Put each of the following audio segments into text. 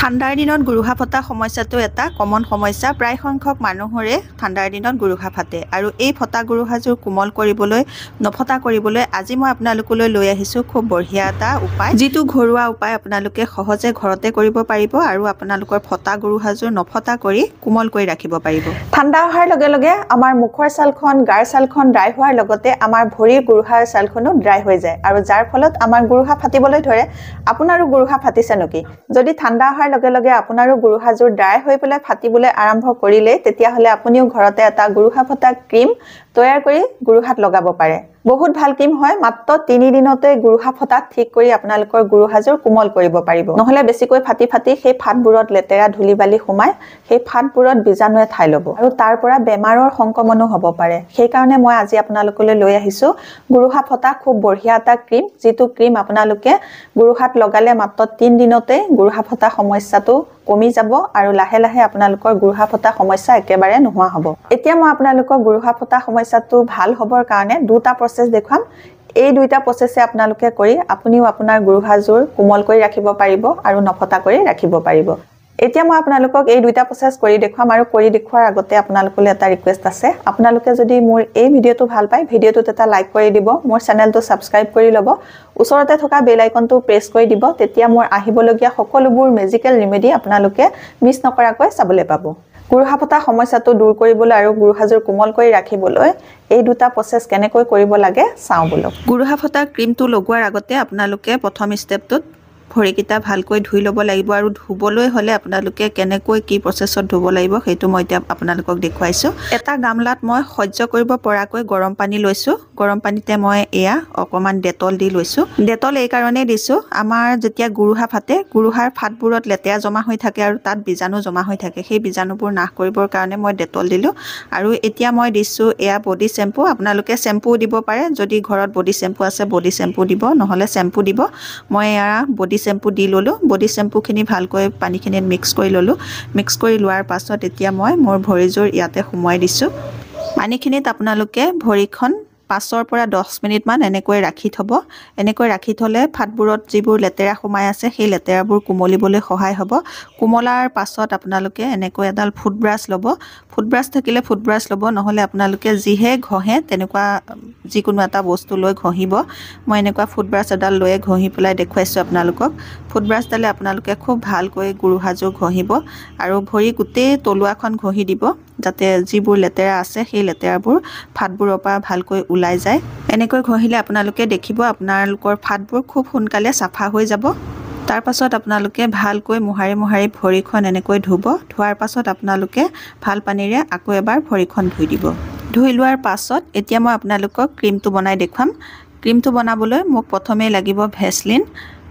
ঠাণ্ডাৰ দিনত গুৰুহা ফটা সমস্যাটো এটা কমন সমস্যা। প্ৰায় সংখ্যক মানুহৰে ঠাণ্ডাৰ দিনত গুৰুহা ফাটে আৰু এই ফটা গুৰুহাযোৰ কোমল কৰিবলৈ নফটা কৰিবলৈ আজি মই আপোনালোকলৈ লৈ আহিছোঁ খুব বঢ়িয়া এটা উপায়, যিটো ঘৰুৱা উপায় আপোনালোকে সহজে ঘৰতে কৰিব পাৰিব আৰু আপোনালোকৰ ফটা গুৰুহাযোৰ নফটা কৰি কোমল কৰি ৰাখিব পাৰিব। ঠাণ্ডা অহাৰ লগে লগে আমাৰ মুখৰ ছালখন, গাৰ ছালখন ড্ৰাই হোৱাৰ লগতে আমাৰ ভৰিৰ গুৰুহাৰ ছালখনো ড্ৰাই হৈ যায় আৰু যাৰ ফলত আমাৰ গুৰুহা ফাটিবলৈ ধৰে। আপোনাৰো গুৰুহা ফাটিছে নেকি? যদি ঠাণ্ডা অহাৰ লগে লগে আপোনাৰো গুৰুহাযোৰ ড্ৰাই হৈ পেলাই ফাটিবলৈ আৰম্ভ কৰিলে তেতিয়াহ'লে আপুনিও ঘৰতে এটা গুৰুহা ফটা ক্ৰীম তৈয়াৰ কৰি গুৰুহাত লগাব পাৰে। বহুত ভাল ক্ৰীম হয়, মাত্ৰ 3 দিনতে গুৰুহা ফটা ঠিক কৰি আপোনালোকৰ গুৰুহাযোৰ কোমল কৰিব পাৰিব। নহলে বেছিকৈ ফাটি ফাটি সেই ফাটবোৰত লেতেৰা ধূলি বালি সোমাই সেই ফাটবোৰত বীজাণুৱে ঠাই ল'ব আৰু তাৰ পৰা বেমাৰৰ সংক্ৰমণো হ'ব পাৰে। সেইকাৰণে মই আজি আপোনালোকলৈ লৈ আহিছোঁ গুৰুহা ফটা খুব বঢ়িয়া এটা ক্ৰীম, যিটো ক্ৰীম আপোনালোকে গুৰুহাত লগালে মাত্ৰ 3 দিনতে গুৰুহা ফটা সমস্যাটো কমি যাব আৰু লাহে লাহে আপোনালোকৰ গুৰুহা ফটা সমস্যা একেবাৰে নোহোৱা হ'ব। এতিয়া মই আপোনালোকৰ গুৰুহা ফটা সমস্যাটো ভাল হ'বৰ কাৰণে দুটা প্ৰচেছ দেখুৱাম। এই দুইটা প্ৰচেছে আপোনালোকে কৰি আপুনিও আপোনাৰ গুৰুহাযোৰ কোমল কৰি ৰাখিব পাৰিব আৰু নফটা কৰি ৰাখিব পাৰিব। এতিয়া মই আপোনালোকক এই দুইটা প্ৰচেছ কৰি দেখুৱাম আৰু কৰি দেখুৱাৰ আগতে আপোনালোকলৈ এটা ৰিকুৱেষ্ট আছে। আপোনালোকে যদি মোৰ এই ভিডিঅ'টো ভাল পায়, ভিডিঅ'টোত এটা লাইক কৰি দিব, মোৰ চেনেলটো ছাবস্ক্ৰাইব কৰি ল'ব, ওচৰতে থকা বেল আইকনটো প্ৰেছ কৰি দিব। তেতিয়া মোৰ আহিবলগীয়া সকলোবোৰ মেজিকেল ৰিমেডি আপোনালোকে মিছ নকৰাকৈ চাবলৈ পাব। গুৰুহা ফটা সমস্যাটো দূৰ কৰিবলৈ আৰু গুৰুহাযোৰ কোমল কৰি ৰাখিবলৈ এই দুটা প্ৰচেছ কেনেকৈ কৰিব লাগে চাওঁ বলক। গুৰুহা ফটা ক্ৰীমটো লগোৱাৰ আগতে আপোনালোকে প্ৰথম ষ্টেপটোত ভৰিকেইটা ভালকৈ ধুই ল'ব লাগিব আৰু ধুবলৈ হ'লে আপোনালোকে কেনেকৈ কি প্ৰচেছত ধুব লাগিব সেইটো মই এতিয়া আপোনালোকক দেখুৱাইছোঁ। এটা গামলাত মই সহ্য কৰিব পৰাকৈ গৰম পানী লৈছোঁ। গৰম পানীতে মই এয়া অকণমান ডেটল দি লৈছোঁ। ডেটল এই কাৰণেই দিছোঁ, আমাৰ যেতিয়া গুৰুহা ফাটে গুৰুহাৰ ফাটবোৰত লেতেৰা জমা হৈ থাকে আৰু তাত বীজাণু জমা হৈ থাকে। সেই বীজাণুবোৰ নাশ কৰিবৰ কাৰণে মই ডেটল দিলোঁ। আৰু এতিয়া মই দিছোঁ এয়া বডি শ্বেম্পু। আপোনালোকে শ্বেম্পুও দিব পাৰে, যদি ঘৰত বডি শ্বেম্পু আছে বডি শ্বেম্পু দিব, নহ'লে শ্বেম্পু দিব। মই এয়া বডি শ্বেম্পু দি ল'লোঁ। বডি শ্বেম্পুখিনি ভালকৈ পানীখিনিত মিক্স কৰি ল'লোঁ। মিক্স কৰি লোৱাৰ পাছত এতিয়া মই মোৰ ভৰিযোৰ ইয়াতে সুমুৱাই দিছোঁ। পানীখিনিত আপোনালোকে ভৰিখন 5 পৰা 10 মিনিটমান এনেকৈ ৰাখি থ'ব। এনেকৈ ৰাখি থ'লে ফাটবোৰত যিবোৰ লেতেৰা সোমাই আছে সেই লেতেৰাবোৰ কোমলিবলৈ সহায় হ'ব। কোমলাৰ পাছত আপোনালোকে এনেকৈ এডাল ফুটব্ৰাছ ল'ব। ফুটব্ৰাছ থাকিলে ফুটব্ৰাছ ল'ব, নহ'লে আপোনালোকে যিহে ঘঁহে তেনেকুৱা যিকোনো এটা বস্তু লৈ ঘঁহিব। মই এনেকুৱা ফুটব্ৰাছ এডাল লৈয়ে ঘঁহি পেলাই দেখুৱাইছোঁ আপোনালোকক। ফুটব্ৰাছডালে আপোনালোকে খুব ভালকৈ গুৰুহাযোৰ ঘঁহিব আৰু ভৰি গোটেই তলুৱাখন ঘঁহি দিব, যাতে যিবোৰ লেতেৰা আছে সেই লেতেৰাবোৰ ফাটবোৰৰ পৰা ভালকৈ ওলাই যায়। এনেকৈ ঘঁহিলে আপোনালোকে দেখিব আপোনালোকৰ ফাটবোৰ খুব সোনকালে চাফা হৈ যাব। তাৰ পাছত আপোনালোকে ভালকৈ মোহাৰি মোহাৰি ভৰিখন এনেকৈ ধুব। ধোৱাৰ পাছত আপোনালোকে ভাল পানীৰে আকৌ এবাৰ ভৰিখন ধুই দিব। ধুই লোৱাৰ পাছত এতিয়া মই আপোনালোকক ক্ৰীমটো বনাই দেখুৱাম। ক্ৰীমটো বনাবলৈ মোক প্ৰথমেই লাগিব ভেচলিন।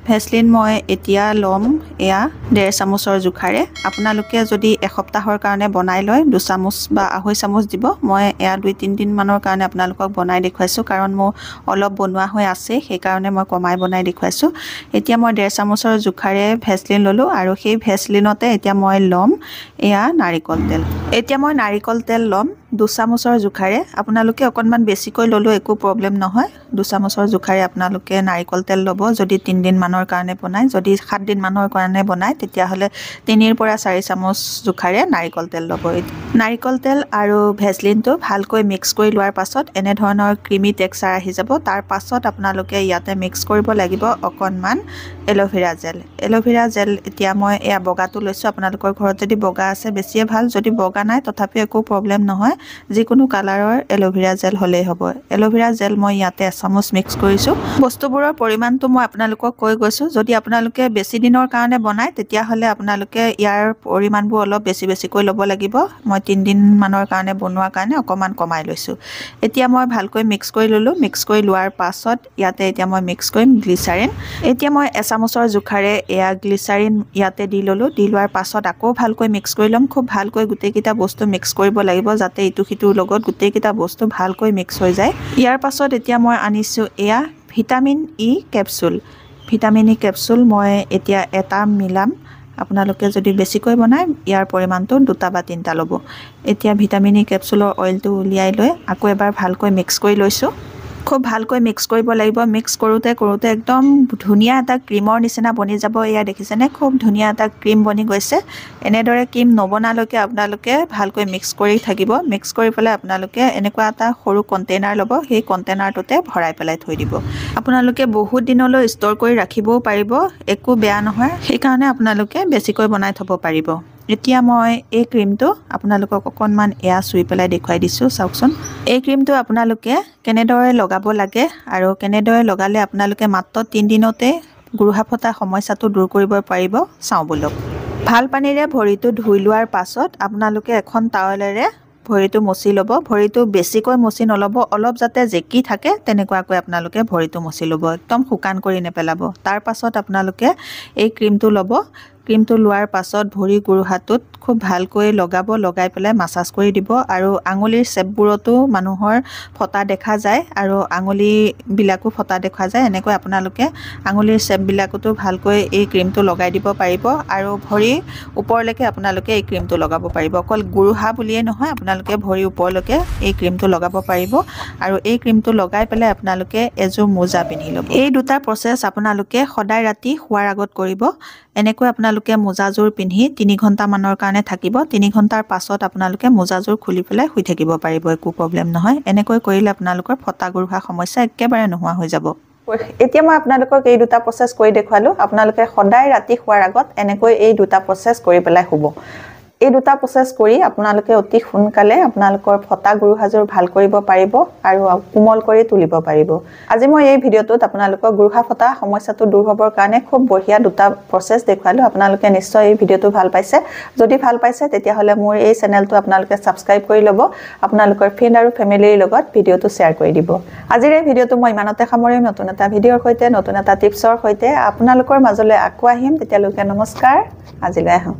ভেচলিন মই এতিয়া ল'ম এয়া 1.5 চামুচৰ জোখাৰে। আপোনালোকে যদি এসপ্তাহৰ কাৰণে বনাই লয় 2 চামুচ বা 2.5 চামুচ দিব। মই এয়া 2-3 দিনমানৰ কাৰণে আপোনালোকক বনাই দেখুৱাইছোঁ, কাৰণ মোৰ অলপ বনোৱা হৈ আছে, সেইকাৰণে মই কমাই বনাই দেখুৱাইছোঁ। এতিয়া মই 1.5 চামুচৰ জোখাৰে ভেচলিন ল'লোঁ আৰু সেই ভেচলিনতে এতিয়া মই ল'ম এয়া নাৰিকল তেল। এতিয়া মই নাৰিকল তেল ল'ম 2 চামুচৰ জোখাৰে। আপোনালোকে অকণমান বেছিকৈ ল'লেও একো প্ৰব্লেম নহয়। 2 চামুচৰ জোখাৰে আপোনালোকে নাৰিকল তেল ল'ব যদি 3 দিনমানৰ কাৰণে বনায়। যদি 7 দিনমানৰ কাৰণে বনায় তেতিয়াহ'লে 3 পৰা 4 চামুচ জোখাৰে নাৰিকল তেল ল'ব। নাৰিকল তেল আৰু ভেচলিনটো ভালকৈ মিক্স কৰি লোৱাৰ পাছত এনেধৰণৰ ক্ৰিমি টেক্সচাৰ আহি যাব। তাৰ পাছত আপোনালোকে ইয়াতে মিক্স কৰিব লাগিব অকণমান এল'ভেৰা জেল। এল'ভেৰা জেল এতিয়া মই এয়া বগাটো লৈছোঁ। আপোনালোকৰ ঘৰত যদি বগা আছে বেছিয়ে ভাল, যদি বগা নাই তথাপিও একো প্ৰব্লেম নহয়, যিকোনো কালাৰৰ এল'ভেৰা জেল হ'লেই হ'ব। এল'ভেৰা জেল মই ইয়াতে 1 চামুচ মিক্স কৰিছোঁ। বস্তুবোৰৰ পৰিমাণটো মই আপোনালোকক কৈ গৈছোঁ। যদি আপোনালোকে বেছি দিনৰ কাৰণে বনায় তেতিয়াহ'লে আপোনালোকে ইয়াৰ পৰিমাণবোৰ অলপ বেছিকৈ ল'ব লাগিব। মই 3 দিনমানৰ কাৰণে বনোৱাৰ কাৰণে অকণমান কমাই লৈছোঁ। এতিয়া মই ভালকৈ মিক্স কৰি ল'লোঁ। মিক্স কৰি লোৱাৰ পাছত ইয়াতে এতিয়া মই মিক্স কৰিম গ্লিচাৰিন। এতিয়া মই 1 চামুচৰ জোখাৰে এয়া গ্লিচাৰিন ইয়াতে দি ল'লোঁ। দি লোৱাৰ পাছত আকৌ ভালকৈ মিক্স কৰি ল'ম। খুব ভালকৈ গোটেইকেইটা বস্তু মিক্স কৰিব লাগিব, যাতে ইটো সিটোৰ লগত গোটেইকেইটা বস্তু ভালকৈ মিক্স হৈ যায়। ইয়াৰ পাছত এতিয়া মই আনিছোঁ এয়া vitamin E capsule. Vitamin E capsule মই এতিয়া এটা মিলাম। আপোনালোকে যদি বেছিকৈ বনায় ইয়াৰ পৰিমাণটো 2 বা 3টা ল'ব। এতিয়া ভিটামিন ই কেপচুলৰ অইলটো উলিয়াই লৈ আকৌ এবাৰ ভালকৈ মিক্স কৰি লৈছোঁ। খুব ভালকৈ মিক্স কৰিব লাগিব মিক্স কৰোঁতে একদম ধুনীয়া এটা ক্ৰীমৰ নিচিনা বনি যাব এয়া দেখিছেনে খুব ধুনীয়া এটা ক্ৰীম বনি গৈছে এনেদৰে ক্ৰীম নবনালৈকে আপোনালোকে ভালকৈ মিক্স কৰি থাকিব মিক্স কৰি পেলাই আপোনালোকে এনেকুৱা এটা সৰু কণ্টেইনাৰ ল'ব সেই কণ্টেইনাৰটোতে ভৰাই পেলাই থৈ দিব আপোনালোকে বহুত দিনলৈ ষ্ট'ৰ কৰি ৰাখিবও পাৰিব একো বেয়া নহয় সেইকাৰণে আপোনালোকে বেছিকৈ বনাই থ'ব পাৰিব এতিয়া মই এই ক্ৰীমটো আপোনালোকক অকণমান এয়া চুই পেলাই দেখুৱাই দিছোঁ চাওকচোন এই ক্ৰীমটো আপোনালোকে কেনেদৰে লগাব লাগে আৰু কেনেদৰে লগালে আপোনালোকে মাত্ৰ 3 দিনতে গুৰুহা ফটা সমস্যাটো দূৰ কৰিব পাৰিব চাওঁ বলক ভাল পানীৰে ভৰিটো ধুই লোৱাৰ পাছত আপোনালোকে এখন টাৱেলেৰে ভৰিটো মচি ল'ব ভৰিটো বেছিকৈ মচি নল'ব অলপ যাতে জেকি থাকে তেনেকুৱাকৈ আপোনালোকে ভৰিটো মচি ল'ব একদম শুকান কৰি নেপেলাব তাৰ পাছত আপোনালোকে এই ক্ৰীমটো ল'ব ক্ৰীমটো লোৱাৰ পাছত ভৰি গুৰুহাটোত খুব ভালকৈ লগাই পেলাই মাসাজ কৰি দিব আৰু আঙুলিৰ চেপবোৰতো মানুহৰ ফটা দেখা যায় আৰু আঙুলিবিলাকো ফটা দেখা যায় এনেকৈ আপোনালোকে আঙুলিৰ চেপবিলাকতো ভালকৈ এই ক্ৰীমটো লগাই দিব পাৰিব আৰু ভৰি ওপৰলৈকে আপোনালোকে এই ক্ৰীমটো লগাব পাৰিব অকল গুৰুহা বুলিয়ে নহয় আপোনালোকে ভৰি ওপৰলৈকে এই ক্ৰীমটো লগাব পাৰিব আৰু এই ক্ৰীমটো লগাই পেলাই আপোনালোকে এযোৰ মোজা পিন্ধি ল'ব এই দুটা প্ৰচেছ আপোনালোকে সদায় ৰাতি শুৱাৰ আগত কৰিব এনেকৈ আপোনালোকে মোজাযোৰ পিন্ধি 3 ঘণ্টা মানৰ কাৰণে থাকিব 3 ঘণ্টাৰ পাছত আপোনালোকে মোজাযোৰ খুলি পেলাই শুই থাকিব পাৰিব একো প্ৰবলেম নহয় এনেকৈ কৰিলে আপোনালোকৰ ফটা গুৰুহা সমস্যা একেবাৰে নোহোৱা হৈ যাব এতিয়া মই আপোনালোকক এই দুটা প্ৰচেছ কৰি দেখুৱালো আপোনালোকে সদায় ৰাতি শুৱাৰ আগত এনেকৈ এই দুটা প্ৰচেছ কৰি পেলাই শুব এই দুটা প্ৰচেছ কৰি আপোনালোকে অতি সোনকালে আপোনালোকৰ ফটা গুৰুহাযোৰ ভাল কৰিব পাৰিব আৰু কোমল কৰি তুলিব পাৰিব আজি মই এই ভিডিঅ'টোত আপোনালোকক গুৰুহা ফটা সমস্যাটো দূৰ হ'বৰ কাৰণে খুব বঢ়িয়া দুটা প্ৰচেছ দেখুৱালো আপোনালোকে নিশ্চয় এই ভিডিঅ'টো ভাল পাইছে যদি ভাল পাইছে তেতিয়াহ'লে মোৰ এই চেনেলটো আপোনালোকে সাবস্ক্ৰাইব কৰি ল'ব আপোনালোকৰ ফ্ৰেণ্ড আৰু ফেমিলিৰ লগত ভিডিঅ'টো শ্বেয়াৰ কৰি দিব আজিৰ এই ভিডিঅ'টো মই ইমানতে সামৰিম নতুন এটা ভিডিঅ'ৰ সৈতে নতুন এটা টিপছৰ সৈতে আপোনালোকৰ মাজলৈ আকৌ আহিম তেতিয়ালৈকে নমস্কাৰ আজিলৈ আহোঁ